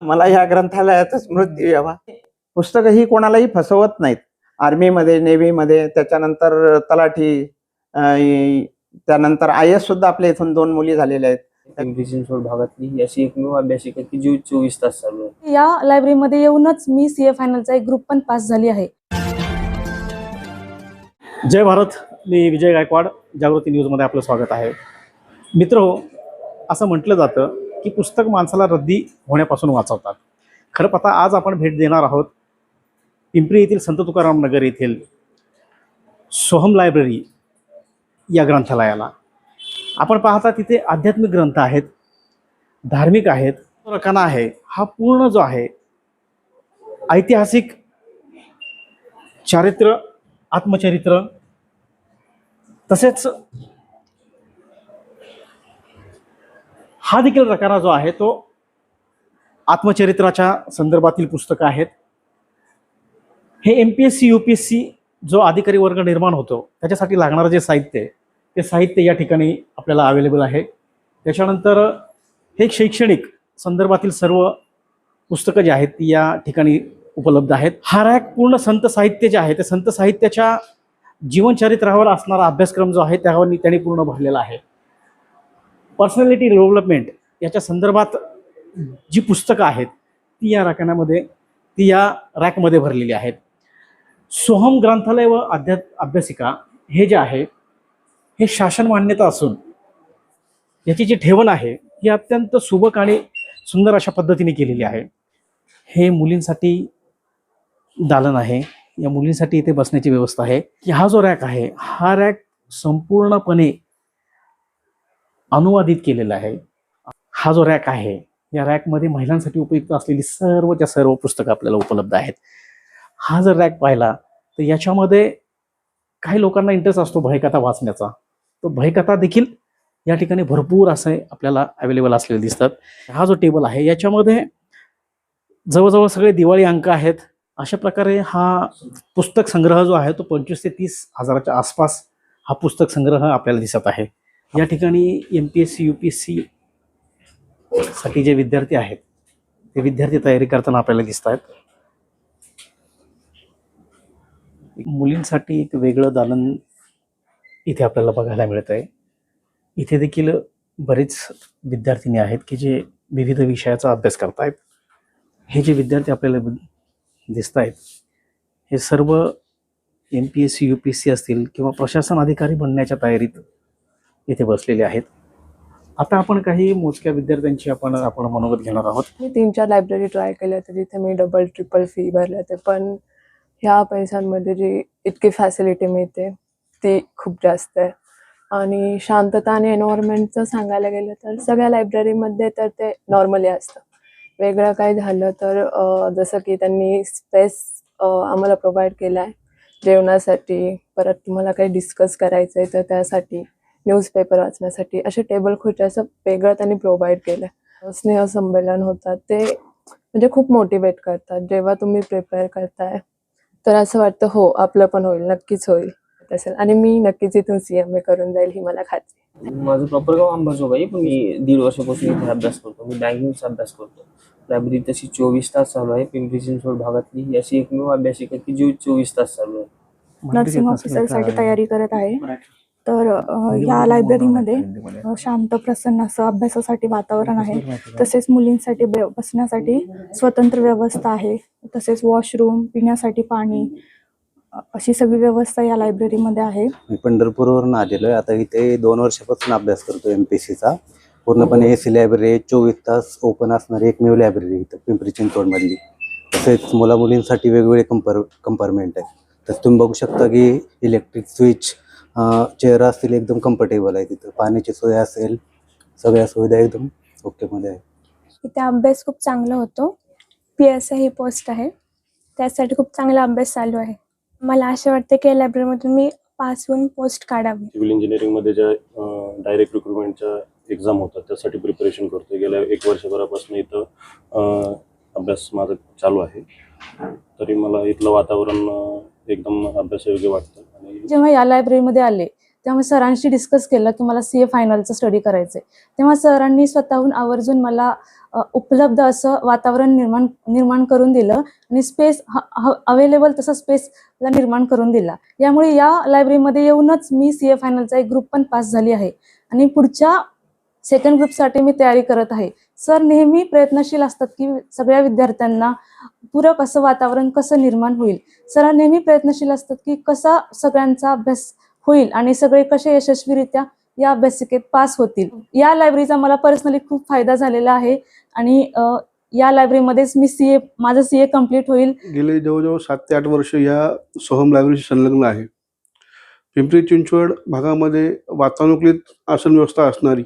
मला या ग्रंथालयातच मृत्यू यावा. पुस्तकं ही कोणालाही फसवत नाहीत. आर्मीमध्ये, नेव्हीमध्ये, त्याच्यानंतर तलाठी, त्यानंतर IAS सुद्धा आपल्या इथून 2 मुली झालेल्या आहेत. पिंपरी चिंचवड भागातली अशी एकमेव अभ्यासिका की जी 24 तास चालू आहे. या लायब्ररीमध्ये येऊनच मी CA फायनलचा एक ग्रुप पण पास झाली आहे. जय भारत. मी विजय गायकवाड, जागृती न्यूजमध्ये आपलं स्वागत आहे. मित्र, असं म्हटलं जातं की पुस्तक माणसाला रद्दी होण्यापासून वाचवतात. खरं पाहता आज आपण भेट देणार आहोत पिंपरी येथील संत तुकाराम नगर येथील सोहम लायब्ररी या ग्रंथालयाला. आपण पाहता तिथे आध्यात्मिक ग्रंथ आहेत, धार्मिक आहेत, रकाना आहे. हा पूर्ण जो आहे ऐतिहासिक चारित्र्य, आत्मचरित्र, तसेच हा देखील रकाना जो आहे तो आत्मचरित्राच्या संदर्भातील पुस्तकं आहेत. हे MPSC UPSC जो अधिकारी वर्ग निर्माण होतो त्याच्यासाठी लागणारं जे साहित्य आहे ते साहित्य या ठिकाणी आपल्याला अवेलेबल आहे. त्याच्यानंतर हे शैक्षणिक संदर्भातील सर्व पुस्तकं जी आहेत ती या ठिकाणी उपलब्ध आहेत. हा रॅक पूर्ण संत साहित्य जे आहे ते संत साहित्याच्या जीवनचरित्रावर असणारा अभ्यासक्रम जो आहे त्यावर त्यांनी पूर्ण भरलेला आहे. पर्सनॅलिटी डेव्हलपमेंट याच्या संदर्भात जी पुस्तकं आहेत ती या रॅकमध्ये भरलेली आहेत. सोहम ग्रंथालय व अभ्यासिका हे जे आहे हे शासन मान्यता असून याची जी ठेवण आहे ही अत्यंत सुबक आणि सुंदर अशा पद्धतीने केलेली आहे. हे मुलींसाठी दालन आहे, या मुलींसाठी इथे बसण्याची व्यवस्था आहे. की हा जो रॅक आहे हा रॅक संपूर्णपणे अनुवादित केलेला आहे. हा जो रॅक आहे या रॅकमध्ये महिलांसाठी उपयुक्त असलेली सर्वच्या सर्व पुस्तकं आपल्याला उपलब्ध आहेत. हा जर रॅक पाहिला तर याच्यामध्ये काही लोकांना इंटरेस्ट असतो भयकथा वाचण्याचा, तो भयकथा देखील या ठिकाणी भरपूर असे आपल्याला अवेलेबल असलेले दिसतात. हा जो टेबल आहे याच्यामध्ये जवळजवळ सगळे दिवाळी अंक आहेत. अशा प्रकारे हा पुस्तक संग्रह जो आहे तो 25 ते 30 हजाराच्या आसपास हा पुस्तक संग्रह आपल्याला दिसत आहे. या ठिकाणी MPSC UPSC साठी जे विद्यार्थी आहेत ते विद्यार्थी तयारी करताना आपल्याला दिसत आहेत. मुलींसाठी एक वेगळं दालन इथे आपल्याला बघायला मिळत आहे. इथे देखील बरेच विद्यार्थिनी आहेत की जे विविध विषयाचा अभ्यास करत आहेत. हे जे विद्यार्थी आपल्याला दिसत आहेत हे सर्व MPSC UPSC असतील किंवा प्रशासन अधिकारी बनण्याच्या तयारीत इथे बसलेले आहेत. आता आपण काही मोजक्या विद्यार्थ्यांची आपण मनोगत घेणार आहोत. मी 3-4 लायब्ररी ट्राय केल्या तर तिथे मी डबल ट्रिपल फी भरल्या ते, पण ह्या पैशांमध्ये जी इतकी फॅसिलिटी मिळते ती खूप जास्त आहे. आणि शांतता आणि एन्व्हायरमेंटचं सांगायला गेलं तर सगळ्या लायब्ररीमध्ये तर ते नॉर्मली असतं. वेगळं काय झालं तर जसं की त्यांनी स्पेस आम्हाला प्रोव्हाइड केला आहे जेवणासाठी, परत तुम्हाला काही डिस्कस करायचं आहे तर त्यासाठी, न्यूजपेपर वाचण्यासाठी असे टेबल खुर्च्या असं वेगळं त्यांनी प्रोव्हाइड केलं आहे. स्नेहसंमेलन होतात ते म्हणजे खूप मोटिवेट करतात. जेव्हा तुम्ही प्रिपेअर करताय तर असं वाटतं हो आपलं पण होईल, नक्कीच होईल असेल आणि मी नक्कीच इथून CMA करून जाईल ही मला खात्री. माझं प्रॉपर गाव अंबाजोगाई, पण मी 1.5 वर्षापासून इथे अभ्यास करतो. मी बँकिंगचा अभ्यास करतो. लायब्ररी तशी 24 तास चालू आहे. पिंपरी चिंचवड भागातली अशी एकमेव अभ्यासिका की जी 24 तास चालू आहे. नर्सिंग ऑफिसरसाठी तयारी करत आहे. तर या लायब्ररीमध्ये शांत प्रसन्न असं अभ्यासासाठी वातावरण आहे. तसेच मुलींसाठी बसण्यासाठी स्वतंत्र व्यवस्था आहे. तसेच वॉशरूम, पिण्यासाठी पाणी अशी सगळी व्यवस्था या लायब्ररीमध्ये आहे. मी पंढरपूरवरून आलेलो आहे. आता इथे 2 वर्षापासून अभ्यास करतो MPSCचा. पूर्णपणे AC लायब्ररी 24 तास ओपन असणारी एकमेव लायब्ररी इथं पिंपरी चिंचवडमधली. तसेच मुलींसाठी वेगवेगळे कंपार्टमेंट आहे. तसं तुम्ही बघू शकता की इलेक्ट्रिक स्विच, चेअर असतील, एकदम कम्फर्टेबल आहे. तिथं पाण्याची सोय असेल, सगळ्या सुविधा एकदम ओकेमध्ये आहे. इथे अभ्यास खूप चांगला होतो. PSI ही पोस्ट आहे, त्यासाठी खूप चांगला अभ्यास चालू आहे. मला असं वाटतं की या लायब्ररीमधून मी पास होऊन पोस्ट काढावी. सिव्हिल इंजिनिअरिंगमध्ये ज्या डायरेक्ट रिक्रुटमेंटच्या एक्झाम होतात त्यासाठी प्रिपरेशन करतो. गेल्या 1 वर्षभरापासून इथं अभ्यास माझा चालू आहे. तरी मला इथलं वातावरण एकदम अभ्यासयोग्य वाटतं. आणि जेव्हा या लायब्ररीमध्ये आले तेव्हा सरांशी डिस्कस केलं की मला CA फायनलचं स्टडी करायचं आहे. तेव्हा सरांनी स्वतःहून आवर्जून मला उपलब्ध असं वातावरण निर्माण करून दिलं आणि स्पेस अवेलेबल तसा स्पेस निर्माण करून दिला. यामुळे या लायब्ररीमध्ये येऊनच मी CA फायनलचा एक ग्रुप पण पास झाली आहे आणि पुढच्या सेकंड ग्रुपसाठी मी तयारी करत आहे. सर नेहमी प्रयत्नशील असतात की सगळ्या विद्यार्थ्यांना पूरक असं वातावरण कसं निर्माण होईल. सर नेहमी प्रयत्नशील असतात की कसा सगळ्यांचा अभ्यास होईल आणि सगळे कसे यशस्वीरित्या या अभ्यासिकेत पास होतील. या लायब्ररीचा मला पर्सनली खूप फायदा झालेला आहे आणि या लायब्ररीमध्येच मी माझं CA कम्प्लीट होईल. गेले जवळजवळ 7 ते 8 वर्ष या सोहम लायब्ररीशी संलग्न आहे. पिंपरी चिंचवड भागामध्ये वातानुकूलित आसन व्यवस्था असणारी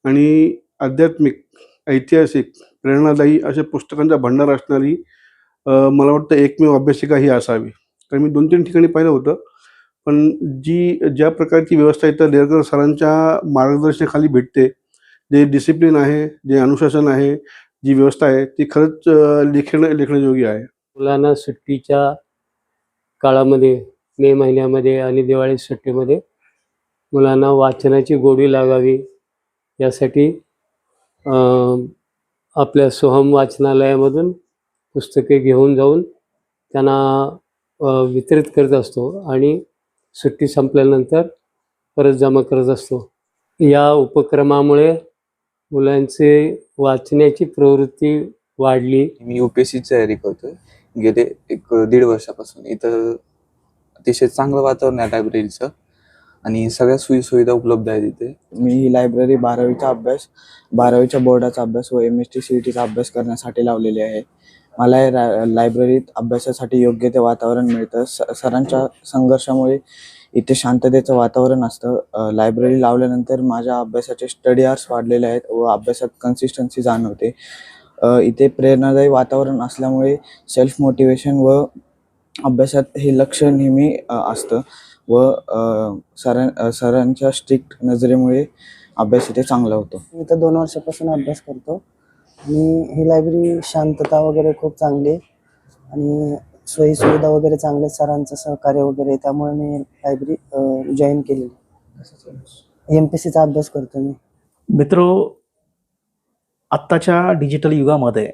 आणि आध्यात्मिक, ऐतिहासिक, प्रेरणादायी अशा पुस्तकांचा भंडार असणारी मला वाटतं एकमेव अभ्यासिका ही असावी. तर मी 2-3 ठिकाणी पाहिलं होतं, पण ज्या प्रकारची व्यवस्था इथं देरकर सरांच्या मार्गदर्शनाखाली भेटते, जे डिसिप्लिन आहे, जे अनुशासन आहे, जी व्यवस्था आहे ती खरंच लेखण्याजोगी आहे. मुलांना सुट्टीच्या काळामध्ये मे महिन्यामध्ये आणि दिवाळी सुट्टीमध्ये मुलांना वाचनाची गोडी लागावी यासाठी आपल्या सोहम वाचनालयामधून पुस्तके घेऊन जाऊन त्यांना वितरित करत असतो आणि सुट्टी संपल्यानंतर परत जमा करत असतो. या उपक्रमामुळे मुलांचे वाचण्याची प्रवृत्ती वाढली. मी UPSC ची तयारी करतोय गेले 1-1.5 वर्षापासून. इथं अतिशय चांगलं वातावरण आहे लायब्ररीचं आणि सगळ्या सोयीसुविधा उपलब्ध आहेत इथे. मी ही लायब्ररी 12वीच्या बोर्डाचा अभ्यास व MST CETचा अभ्यास करण्यासाठी लावलेली आहे. मला या लायब्ररीत अभ्यासासाठी योग्य ते वातावरण मिळतं. सरांच्या संघर्षामुळे इथे शांततेचं वातावरण असतं. लायब्ररी लावल्यानंतर माझ्या अभ्यासाचे स्टडी आवर्स वाढलेले आहेत व अभ्यासात कन्सिस्टन्सी जाणवते. इथे प्रेरणादायी वातावरण असल्यामुळे सेल्फ मोटिवेशन व अभ्यासात हे लक्ष नेहमी असतं व सरांच्या स्ट्रिक्ट नजरेमुळे अभ्यास इथे चांगला होतो. मी तर 2 वर्षापासून अभ्यास करतो आणि ही लायब्ररी शांतता वगैरे खूप चांगली आणि सोयी सुविधा वगैरे चांगले, सरांचं सहकार्य वगैरे, त्यामुळे मी लायब्ररी जॉईन केलेली. MPSCचा अभ्यास करतो मी. मित्रो, आत्ताच्या डिजिटल युगामध्ये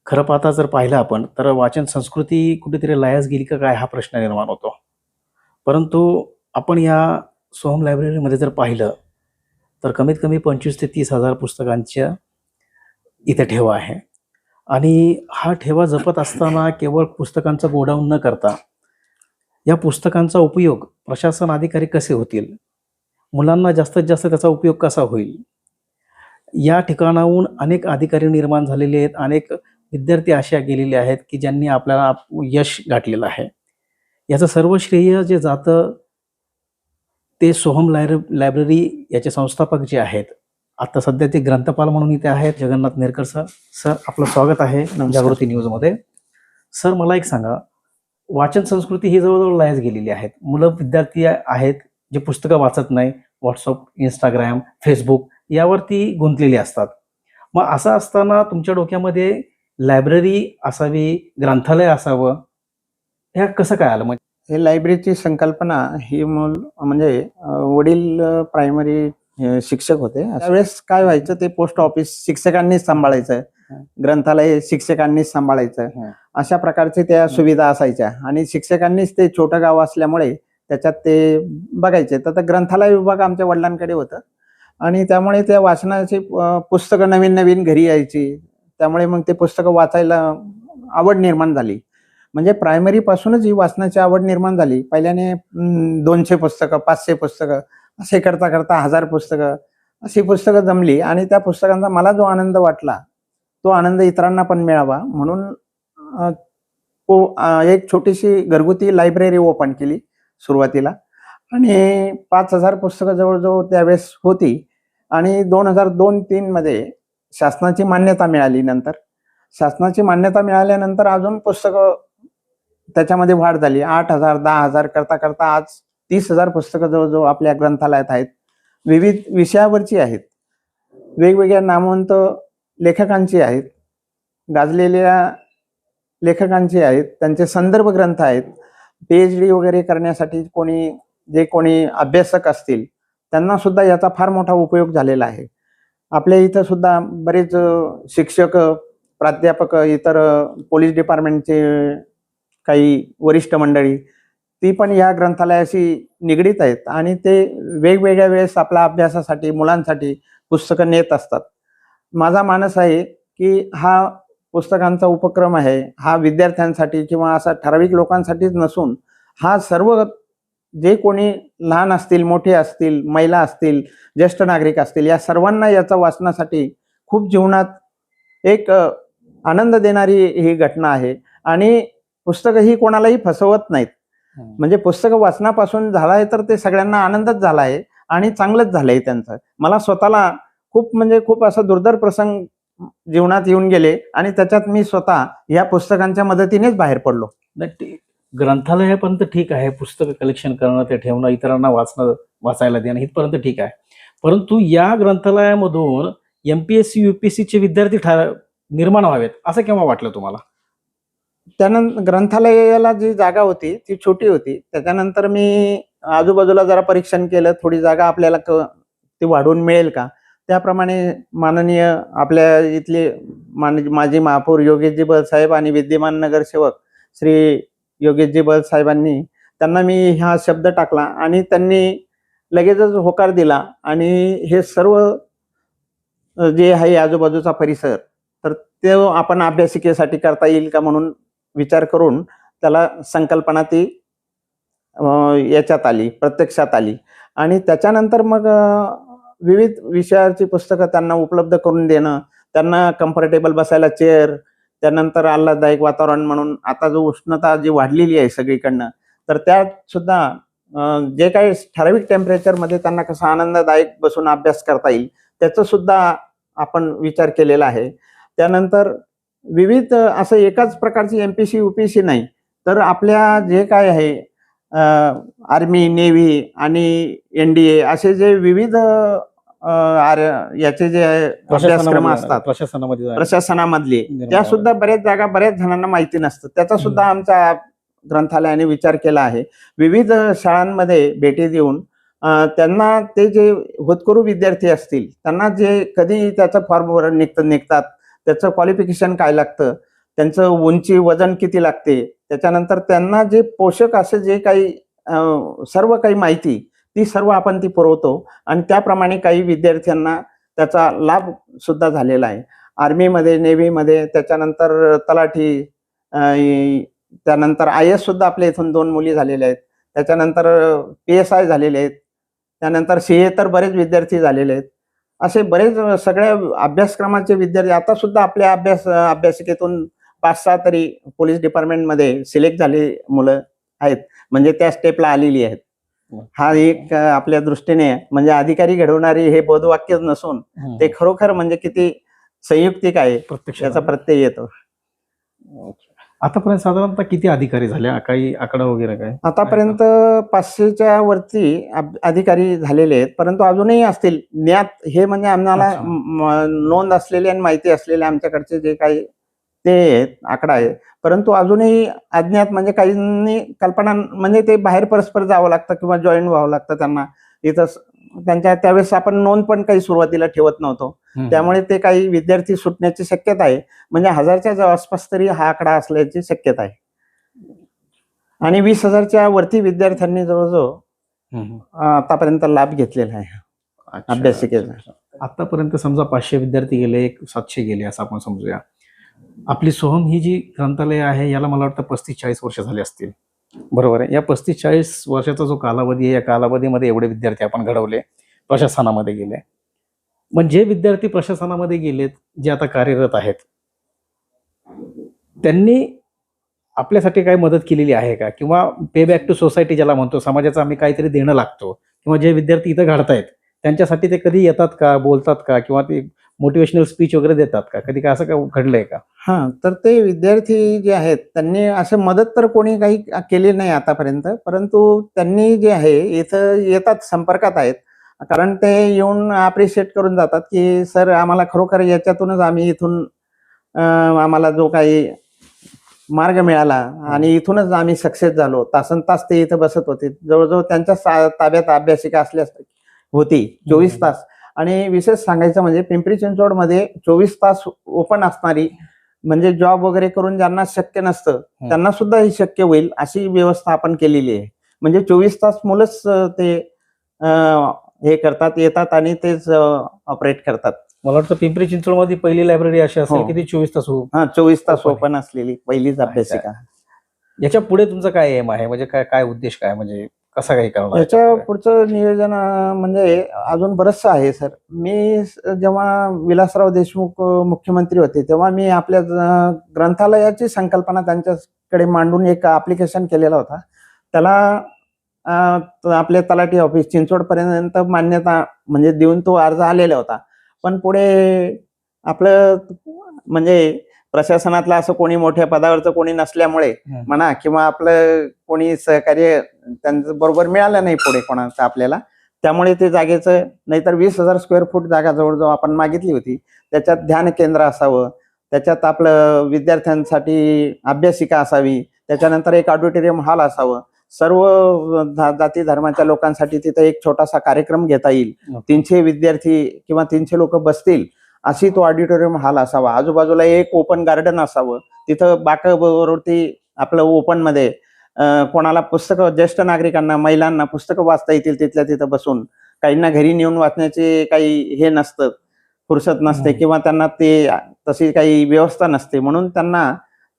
खरं पाहता जर पाहिलं आपण तर वाचन संस्कृती कुठेतरी लयास गेली का काय हा प्रश्न निर्माण होतो. परंतु आपण या सोहम लायब्ररीमध्ये जर पाहिलं तर कमीत कमी 25,000 ते 30,000 पुस्तकांच्या इथे ठेवा आहे आणि हा ठेवा जपत असताना केवळ पुस्तकांचं गोडाऊन न करता या पुस्तकांचा उपयोग प्रशासन अधिकारी कसे होतील, मुलांना जास्तीत जास्त त्याचा उपयोग कसा होईल, या ठिकाणाहून अनेक अधिकारी निर्माण झालेले आहेत. अनेक विद्यार्थी अशा गेलेले आहेत की ज्यांनी आपल्याला यश गाठलेलं आहे. याचं सर्व श्रेय जे जातं ते सोहम लायब्ररी याचे संस्थापक जे आहेत, आता सध्या ते ग्रंथपाल म्हणून इथे आहेत, जगन्नाथ नेरकर सर. सर, आपलं स्वागत आहे जागृती न्यूजमध्ये. सर, मला एक सांगा, वाचन संस्कृती ही जवळजवळ लयास गेलेली आहेत. मुलं विद्यार्थी आहेत जे पुस्तकं वाचत नाही, व्हॉट्सअप, इंस्टाग्राम, फेसबुक यावरती गुंतलेली असतात. मग असं असताना तुमच्या डोक्यामध्ये लायब्ररी असावी, ग्रंथालय असावं, ह्या कसं काय आलं? म्हणजे हे लायब्ररीची संकल्पना ही म्हणजे वडील प्रायमरी शिक्षक होते. त्यावेळेस काय व्हायचं, ते पोस्ट ऑफिस शिक्षकांनीच सांभाळायचं, ग्रंथालय शिक्षकांनीच सांभाळायचं, अशा प्रकारचे त्या सुविधा असायच्या आणि शिक्षकांनीच ते छोटं गाव असल्यामुळे त्याच्यात ते बघायचे. तर ग्रंथालय विभाग आमच्या वडिलांकडे होतं आणि त्यामुळे त्या वाचनाची पुस्तकं नवीन नवीन घरी यायची. त्यामुळे मग ते पुस्तकं वाचायला आवड निर्माण झाली. म्हणजे प्रायमरी पासूनच ही वाचनाची आवड निर्माण झाली. पहिल्याने 200 पुस्तकं, 500 पुस्तकं असे करता करता 1000 पुस्तकं अशी पुस्तकं जमली आणि त्या पुस्तकांचा मला जो आनंद वाटला तो आनंद इतरांना पण मिळावा म्हणून एक छोटीशी घरगुती लायब्ररी ओपन केली सुरुवातीला आणि 5000 पुस्तकं जवळजवळ त्यावेळेस होती आणि 2002-03 मध्ये शासनाची मान्यता मिळाली. नंतर शासनाची मान्यता मिळाल्यानंतर अजून पुस्तकं त्याच्यामध्ये वाढ झाली. 8000, 10,000 करता करता आज 30,000 पुस्तकं जवळजवळ आपल्या ग्रंथालयात आहेत. विविध विषयावरची आहेत, वेगवेगळ्या नामवंत लेखकांची आहेत, गाजलेल्या लेखकांची आहेत, त्यांचे संदर्भ ग्रंथ आहेत. PhD वगैरे करण्यासाठी कोणी जे कोणी अभ्यासक असतील त्यांना सुद्धा याचा फार मोठा उपयोग झालेला आहे. आपल्या इथं सुद्धा बरेच शिक्षक, प्राध्यापक, इतर पोलीस डिपार्टमेंटचे काही वरिष्ठ मंडळी ती पण या ग्रंथालयाशी निगडीत आहेत आणि ते वेगवेगळ्या वेळेस आपल्या अभ्यासासाठी मुलांसाठी पुस्तकं नेत असतात. माझा मानस आहे की हा पुस्तकांचा उपक्रम आहे हा विद्यार्थ्यांसाठी किंवा असा ठराविक लोकांसाठीच नसून हा सर्व जे कोणी लहान असतील, मोठे असतील, महिला असतील, ज्येष्ठ नागरिक असतील, या सर्वांना याचा वाचनासाठी खूप जीवनात एक आनंद देणारी ही घटना आहे. आणि पुस्तकं ही कोणालाही फसवत नाहीत. म्हणजे पुस्तकं वाचनापासून झालं आहे तर ते सगळ्यांना आनंदच झाला आहे आणि चांगलंच झालंय त्यांचं. मला स्वतःला खूप असा दुर्धर प्रसंग जीवनात येऊन गेले आणि त्याच्यात मी स्वतः या पुस्तकांच्या मदतीनेच बाहेर पडलो. नक्की ग्रंथालयापर्यंत ठीक आहे, पुस्तकं कलेक्शन करणं, ते ठेवणं, इतरांना वाचायला देणं इथपर्यंत ठीक आहे. परंतु या ग्रंथालयामधून MPSC UPSC चे विद्यार्थी निर्माण व्हावेत असं केव्हा वाटलं तुम्हाला? त्यानंतर ग्रंथालयाला जी जागा होती ती छोटी होती. त्याच्यानंतर मी आजूबाजूला जरा परीक्षण केलं, थोडी जागा आपल्याला ती वाढवून मिळेल का. त्याप्रमाणे माननीय आपल्या इथले माजी महापौर योगेशजी बळ साहेब आणि विद्यमान नगरसेवक श्री योगेशजी बळ साहेबांनी त्यांना मी हा शब्द टाकला आणि त्यांनी लगेचच होकार दिला आणि हे सर्व जे आहे आजूबाजूचा परिसर तर ते आपण अभ्यासिकेसाठी करता येईल का म्हणून विचार करून त्याला संकल्पना ती याच्यात आली, प्रत्यक्षात आली. आणि त्याच्यानंतर मग विविध विषयाची पुस्तकं त्यांना उपलब्ध करून देणं, त्यांना कम्फर्टेबल बसायला चेअर, त्यानंतर आल्हाददायक वातावरण म्हणून आता जो उष्णता जी वाढलेली आहे सगळीकडनं तर त्यात सुद्धा जे काही ठराविक टेम्परेचरमध्ये त्यांना कसं आनंददायक बसून अभ्यास करता येईल त्याचं सुद्धा आपण विचार केलेला आहे. त्यानंतर विविध असं एकाच प्रकारची MPSC UPSC नाही तर आपल्या जे काय आहे आर्मी, नेव्ही आणि NDA असे जे विविध याचे जे अभ्यासक्रम असतात प्रशासनामधले त्या सुद्धा बऱ्याच जागा बऱ्याच जणांना माहिती नसतं. त्याचा सुद्धा आमच्या ग्रंथालयाने विचार केला आहे. विविध शाळांमध्ये भेटी देऊन त्यांना ते जे होतकरू विद्यार्थी असतील त्यांना जे कधी त्याचं फॉर्म निघतात, त्याचं क्वालिफिकेशन काय लागतं, त्यांचं उंची वजन किती लागते, त्याच्यानंतर त्यांना जे पोषक असे जे काही सर्व काही माहिती ती सर्व आपण ती पुरवतो आणि त्याप्रमाणे काही विद्यार्थ्यांना त्याचा लाभ सुद्धा झालेला आहे. आर्मीमध्ये, नेव्हीमध्ये, त्याच्यानंतर तलाठी, त्यानंतर IAS सुद्धा आपल्या इथून 2 मुली झालेल्या आहेत. त्याच्यानंतर PSI झालेले आहेत. त्यानंतर CA तर बरेच विद्यार्थी झालेले आहेत. असे बरेच सगळ्या अभ्यासक्रमाचे विद्यार्थी आता सुद्धा आपल्या अभ्यासिकेतून 5-6 तरी पोलीस डिपार्टमेंटमध्ये सिलेक्ट झाले मुलं आहेत, म्हणजे त्या स्टेपला आलेली आहेत. हा एक आपल्या दृष्टीने म्हणजे अधिकारी घडवणारी हे बोधवाक्य नसून ते खरोखर म्हणजे किती संयुक्तिक आहे याचा प्रत्यय येतो. आतापर्यंत साधारणतः किती अधिकारी झाले, काही आकडा वगैरे काय? आतापर्यंत 500च्या वरती अधिकारी झालेले आहेत, परंतु अजूनही असतील ज्ञात. हे म्हणजे आम्हाला नोंद असलेले आणि माहिती असलेले आमच्याकडचे जे काही ते आकडा आहे, परंतु अजूनही अज्ञात म्हणजे काहींनी कल्पना म्हणजे ते बाहेर परस्पर जावं लागतं किंवा जॉईन व्हावं लागतं त्यांना इथं. त्यांच्या त्यावेळेस आपण नोंद पण काही सुरुवातीला ठेवत नव्हतो, त्यामुळे ते काही विद्यार्थी सुटण्याची शक्यता आहे. म्हणजे 1000च्या आसपास तरी हा आकडा असल्याची शक्यता आहे. आणि 20,000च्या वरती विद्यार्थ्यांनी जवळजवळ आतापर्यंत लाभ घेतलेला आहे अभ्यासिकेचा. आतापर्यंत समजा 500 विद्यार्थी गेले, 700 गेले असं आपण समजूया. आपली सोहम ही जी ग्रंथालय आहे याला मला वाटतं 35-40 वर्ष झाले असतील, बरोबर आहे? या 35-40 वर्षाचा जो कालावधी आहे या कालावधीमध्ये एवढे विद्यार्थी आपण घडवले, प्रशासनामध्ये गेले. मग जे विद्यार्थी प्रशासनामध्ये गेलेत, जे आता कार्यरत आहेत, त्यांनी आपल्यासाठी काही मदत केलेली आहे का? किंवा पे बॅक टू सोसायटी ज्याला म्हणतो, समाजाचं आम्ही काहीतरी देणं लागतो, किंवा जे विद्यार्थी इथं घडतायत त्यांच्यासाठी ते कधी येतात का, बोलतात का, किंवा ते मोटिवेशनल स्पीच वगैरे देतात का? कधी काय असं का घडलंय का? तर ते विद्यार्थी जे आहेत त्यांनी असं मदत तर कोणी काही केली नाही आतापर्यंत, परंतु त्यांनी जे आहे इथं येतात, संपर्कात आहेत. कारण ते येऊन अप्रिशिएट करून जातात की सर आम्हाला खरोखर याच्यातूनच आम्ही इथून आम्हाला जो काही मार्ग मिळाला आणि इथूनच आम्ही सक्सेस झालो. तासन तास ते इथं बसत होते. जवळजवळ त्यांच्या ताब्यात अभ्यासिका असल्यास होती 24 तास. आणि विशेष सांगायचं म्हणजे पिंपरी चिंचवडमध्ये 24 तास ओपन असणारी, म्हणजे जॉब वगैरे करून ज्यांना शक्य नसतं त्यांना सुद्धा हे शक्य होईल अशी व्यवस्था आपण केलेली आहे. म्हणजे 24 तास मुलंच ते हे करतात, येतात आणि तेच ऑपरेट करतात. मला वाटतं पिंपरी चिंचवडमध्ये पहिली लायब्ररी अशी असेल हो. की ती 24 तास हा 24 तास open आहे. ओपन असलेली पहिलीच अभ्यासिका. याच्या पुढे तुमचं काय एम आहे, म्हणजे काय काय उद्देश काय, म्हणजे कसं काही करणार याच्या पुढचं नियोजन म्हणजे अजून बरचसं आहे सर. मी जेव्हा विलासराव देशमुख मुख्यमंत्री होते तेव्हा मी आपल्या ग्रंथालयाची संकल्पना त्यांच्याकडे मांडून एक ऍप्लिकेशन केलेला होता. त्याला आपले तलाठी ऑफिस चिंचवड पर्यंत मान्यता म्हणजे देऊन तो अर्ज आलेला होता. पण पुढे आपलं म्हणजे प्रशासनातलं असं कोणी मोठ्या पदावरचं कोणी नसल्यामुळे म्हणा किंवा आपलं कोणी सहकार्य त्यांचं बरोबर मिळालं नाही पुढे कोणाचं आपल्याला. त्यामुळे ते जागेचं, नाहीतर 20,000 स्क्वेअर फूट जागा जवळजवळ आपण मागितली होती. त्याच्यात ध्यान केंद्र असावं, त्याच्यात आपलं विद्यार्थ्यांसाठी अभ्यासिका असावी, त्याच्यानंतर एक ऑडिटोरियम हॉल असावं, सर्व जाती धर्माच्या लोकांसाठी तिथे एक छोटासा कार्यक्रम घेता येईल, 300 विद्यार्थी किंवा 300 लोक बसतील अशी तो ऑडिटोरियम हॉल असावा. आजूबाजूला एक ओपन गार्डन असावं, तिथं बाकावरती आपलं ओपन मध्ये कोणाला पुस्तकं, ज्येष्ठ नागरिकांना, महिलांना पुस्तकं वाचता येतील तिथल्या तिथं बसून. काहींना घरी नेऊन वाचण्याचे काही हे नसतं, फुरसत नसते किंवा त्यांना ते तशी काही व्यवस्था नसते, म्हणून त्यांना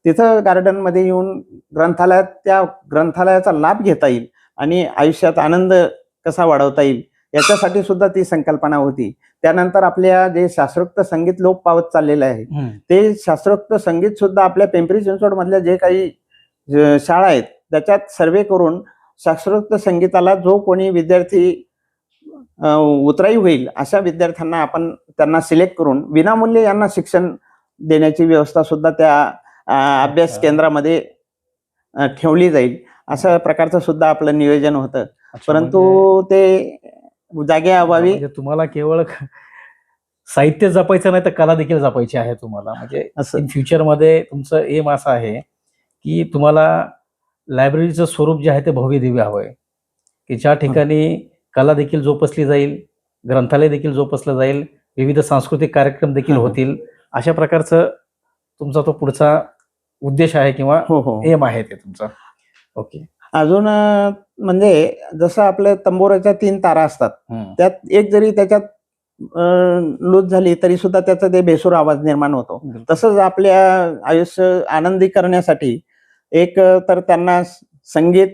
तिथं गार्डन मध्ये येऊन ग्रंथालयात त्या ग्रंथालयाचा लाभ घेता येईल आणि आयुष्यात आनंद कसा वाढवता येईल याच्यासाठी सुद्धा ती संकल्पना होती. त्यानंतर आपल्या जे शास्त्रोक्त संगीत लोप पावत चाललेलं आहे ते शास्त्रोक्त संगीत सुद्धा आपल्या पिंपरी चिंचवड मधल्या जे काही शाळा आहेत त्याच्यात सर्वे करून शास्त्रोक्त संगीताला जो कोणी विद्यार्थी उतराई होईल अशा विद्यार्थ्यांना आपण त्यांना सिलेक्ट करून विनामूल्य यांना शिक्षण देण्याची व्यवस्था सुद्धा त्या अभ्यास केंद्रामध्ये ठेवली जाईल. अशा प्रकारचं सुद्धा आपलं नियोजन होतं. परंतु ते जागेअभावी म्हणजे तुम्हाला केवळ साहित्य जपायचं नाही तर कला देखील जपायची आहे तुम्हाला. म्हणजे इन फ्युचरमध्ये तुमचं एम असं आहे की तुम्हाला लायब्ररीचं स्वरूप जे आहे ते भव्य दिव्य हवंय, की ज्या ठिकाणी कला देखील जोपासली जाईल, ग्रंथालय देखील जोपासलं जाईल, विविध सांस्कृतिक कार्यक्रम देखील होतील. अशा प्रकारचं तुमचा तो पुढचा उद्देश आहे किंवा एम आहे ते तुमचा. ओके. अजून म्हणजे जसं आपल्या तंबोराच्या 3 तारा असतात, त्यात एक जरी त्याच्यात लूज झाली तरी सुद्धा त्याचा ते बेसूर आवाज निर्माण होतो. तसंच आपल्या आयुष्य आनंदी करण्यासाठी एक तर त्यांना संगीत,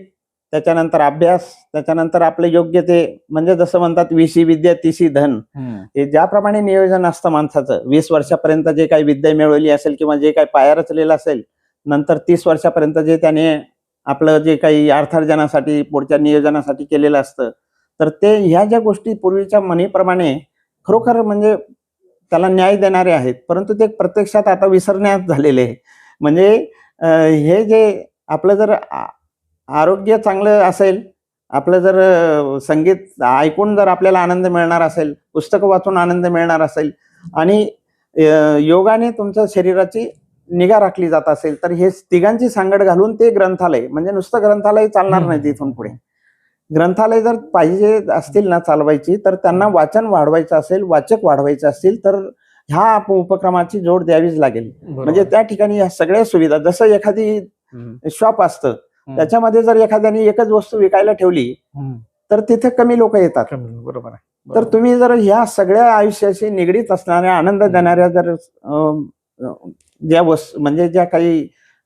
त्याच्यानंतर अभ्यास, त्याच्यानंतर आपलं योग्य ते म्हणजे जसं म्हणतात 20 विद्या 30 धन, हे ज्याप्रमाणे नियोजन असतं माणसाचं 20 वर्षापर्यंत जे काही विद्या मिळवली असेल किंवा जे काही पाया रचलेला असेल, नंतर 30 वर्षापर्यंत जे त्याने आपलं जे काही अर्थार्जनासाठी पुढच्या नियोजनासाठी केलेलं असतं, तर ते ह्या ज्या गोष्टी पूर्वीच्या म्हणीप्रमाणे खरोखर म्हणजे त्याला न्याय देणारे आहेत, परंतु ते प्रत्यक्षात आता विसरण्यात झालेले आहे. म्हणजे हे जे आपलं जर आरोग्य चांगलं असेल, आपलं जर संगीत ऐकून जर आपल्याला आनंद मिळणार असेल, पुस्तकं वाचून आनंद मिळणार असेल आणि योगाने तुमच्या शरीराची निगा राखली जात असेल, तर हे तिघांची सांगड घालून ते ग्रंथालय, म्हणजे नुसतं ग्रंथालय चालणार नाही तिथून पुढे. ग्रंथालय जर पाहिजे असतील ना चालवायची, तर त्यांना वाचन वाढवायचं असेल, वाचक वाढवायचे असतील, तर ह्या उपक्रमाची जोड द्यावीच लागेल. म्हणजे त्या ठिकाणी ह्या सगळ्या सुविधा, जसं एखादी शॉप असतं त्याच्यामध्ये जर एखाद्याने एकच वस्तू विकायला ठेवली तर तिथे कमी लोक येतात. बरोबर आहे. तर तुम्ही जर ह्या सगळ्या आयुष्याशी निगडीत असणाऱ्या, आनंद देणाऱ्या जर ज्या वस्तू म्हणजे ज्या काही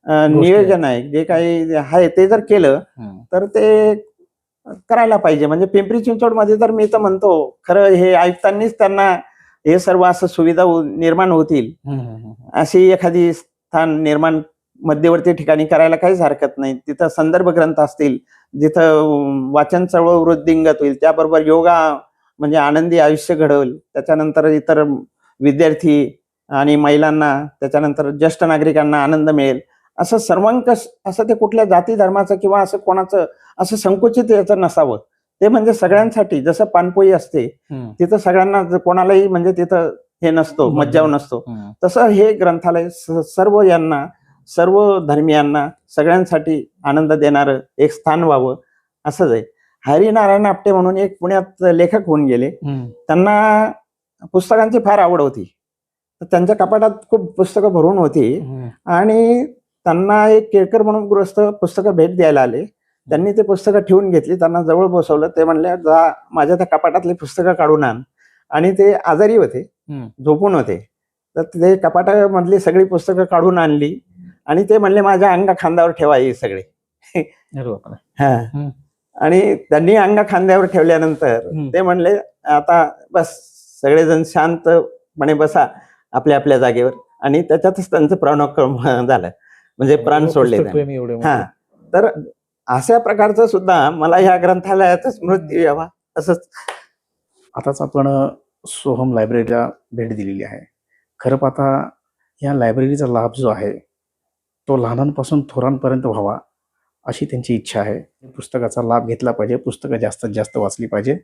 नियोजन आहे, जे काही आहे ते जर केलं तर ते करायला पाहिजे. म्हणजे पिंपरी चिंचवड मध्ये तर मी तर म्हणतो खरं हे आयुक्तांनीच त्यांना हे सर्व असं सुविधा निर्माण होतील अशी एखादी स्थान निर्माण मध्यवर्ती ठिकाणी करायला काहीच हरकत नाही. तिथं संदर्भ ग्रंथ असतील, जिथं वाचन चळवळ वृद्धिंगत होईल, त्याबरोबर योगा म्हणजे आनंदी आयुष्य घडवल, त्याच्यानंतर इतर विद्यार्थी आणि महिलांना, त्याच्यानंतर ज्येष्ठ नागरिकांना आनंद मिळेल. असं सर्वंकष असं ते कुठल्या जाती धर्माचं किंवा असं कोणाचं असं संकुचित याचं नसावं. ते म्हणजे सगळ्यांसाठी, जसं पानपोई असते तिथं सगळ्यांना, कोणालाही म्हणजे तिथं हे नसतो, मज्जाव नसतो, तसं हे ग्रंथालय सर्व यांना सर्व धर्मियांना सगळ्यांसाठी आनंद देणारं एक स्थान व्हावं असंच आहे. हरिनारायण आपटे म्हणून एक पुण्यात लेखक होऊन गेले. त्यांना पुस्तकांची फार आवड होती. तर त्यांच्या कपाटात खूप पुस्तकं भरून होती आणि त्यांना एक केळकर म्हणून गृहस्थ पुस्तकं भेट द्यायला आले. त्यांनी ते पुस्तकं ठेवून घेतली. त्यांना जवळ बसवलं. ते म्हणले, जा माझ्या त्या कपाटातली पुस्तकं काढून आण. आणि ते आजारी होते, झोपून होते. तर ते कपाटामधली सगळी पुस्तकं काढून आणली आणि ते म्हणले, माझ्या अंगा खांद्यावर ठेवा हे सगळे. हा. आणि त्यांनी अंगा खांद्यावर ठेवल्यानंतर ते म्हणले, आता बस सगळेजण शांतपणे बसा आपल्या आपल्या जागेवर. आणि त्याच्यातच त्यांचं प्राणक्रम झालं, म्हणजे प्राण सोडले. हा. तर अशा प्रकारचं सुद्धा मला या ग्रंथालयातच मृत्यू यावा असंच. आताच आपण सोहम लायब्ररीला भेट दिलेली आहे. खरं पाहता या लायब्ररीचा लाभ जो आहे तो लहानांपासून थोरांपर्यंत व्हावा अशी त्यांची इच्छा आहे. पुस्तकाचा लाभ घेतला पाहिजे, पुस्तकं जास्तीत जास्त वाचली पाहिजे